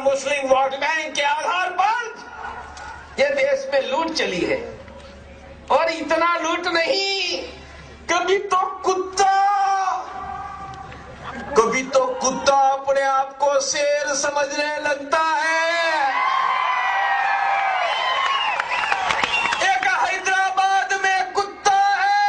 मुस्लिम vote bank के आधार पर ये देश में लूट चली है। और इतना लूट नहीं, कभी तो कुत्ता अपने आप को शेर समझने लगता है। एक हैदराबाद में कुत्ता है,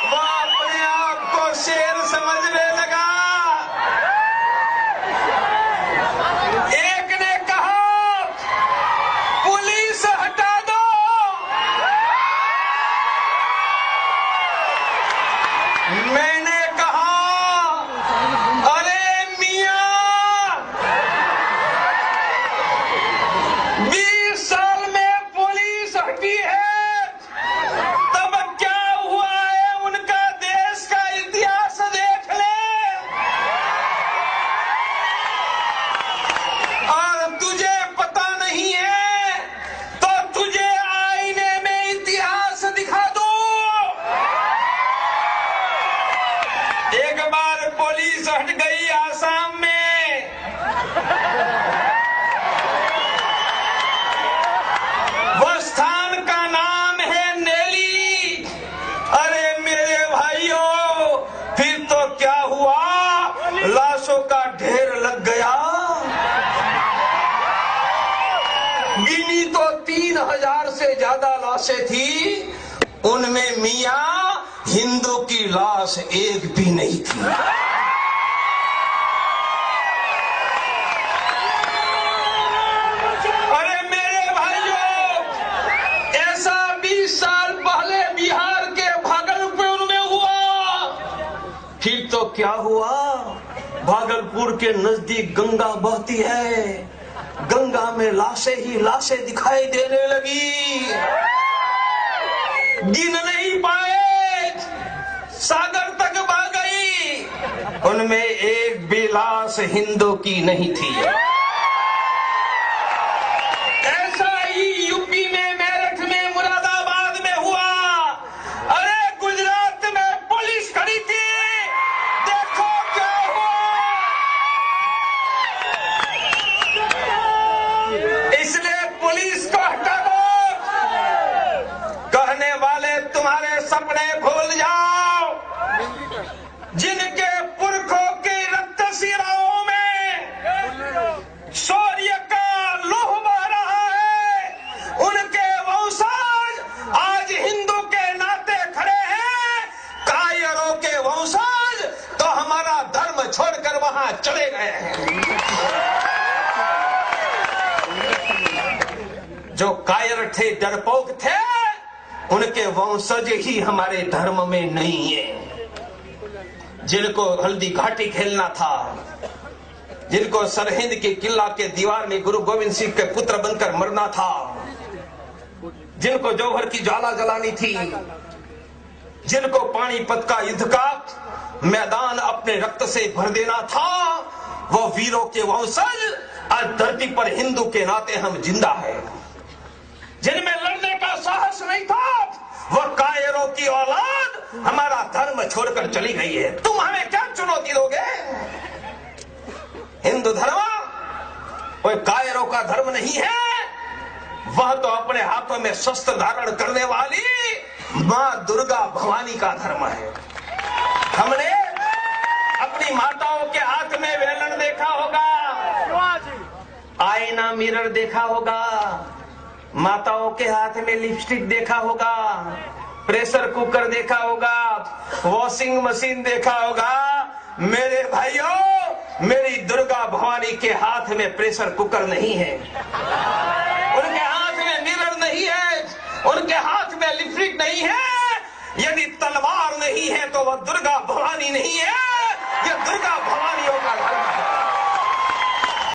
वो अपने आप को शेर समझने लगा। एक ने कहा पुलिस हटा दो, मैंने कहा अरे मियां, 20 साल में पुलिस हटी है, तब क्या हुआ है उनका देश का इतिहास देख ले। और तुझे पता नहीं है तो तुझे आईने में इतिहास दिखा दूं। एक बार पुलिस हट गई आसाम में, वो स्थान का नाम है नेली। अरे मेरे भाइयों, फिर तो क्या हुआ, लाशों का ढेर लग गया। गिनी तो 3000 से ज्यादा लाशें थी, उनमें मियां हिंदू की लाश एक भी नहीं थी। अरे मेरे भाइयों, ऐसा 20 साल पहले बिहार के भागलपुर में हुआ। फिर तो क्या हुआ, भागलपुर के नजदीक गंगा बहती है, गंगा में लाशें ही लाशें दिखाई देने लगी। गिन नहीं पाए, सागर तक बह गई, उनमें एक भी लाश हिंदू की नहीं थी। ऐसा ही यूपी में, मेरठ में, मुरादाबाद में हुआ। अरे गुजरात में पुलिस खड़ी थी, देखो क्या हुआ। इसलिए पुलिस को हटा दो। कहने वाले तुम्हारे सपने भूल जाओ। जिनके पुरखों की रक्त शिराओं में शौर्य का लौह बह रहा है, उनके वंशज आज हिंदू के नाते खड़े हैं। कायरों के वंशज तो हमारा धर्म छोड़कर वहां चले गए हैं। जो कायर थे, डरपोक थे, उनके वंशज ही हमारे धर्म में नहीं है। जिनको हल्दी घाटी खेलना था, जिनको सरहिंद के किला के दीवार में गुरु गोविंद सिंह के पुत्र बनकर मरना था, जिनको जौहर की ज्वाला जलानी थी, जिनको पानीपत का युद्ध का मैदान अपने रक्त से भर देना था, वो वीरों के वंशज आज धरती पर हिंदू के नाते हम जिंदा है। जिनमें लड़ने का साहस नहीं था, वो कायरों की औलाद हमारा धर्म छोड़कर चली गई है। तुम हमें क्या चुनौती दोगे? हिंदू धर्म कोई कायरों का धर्म नहीं है, वह तो अपने हाथों में शस्त्र धारण करने वाली मां दुर्गा भवानी का धर्म है। हमने अपनी माताओं के हाथ में वेलन देखा होगा, आईना मिरर देखा होगा, माताओं के हाथ में लिपस्टिक देखा होगा, प्रेशर कुकर देखा होगा, वॉशिंग मशीन देखा होगा। मेरे भाइयों, मेरी दुर्गा भवानी के हाथ में प्रेशर कुकर नहीं है।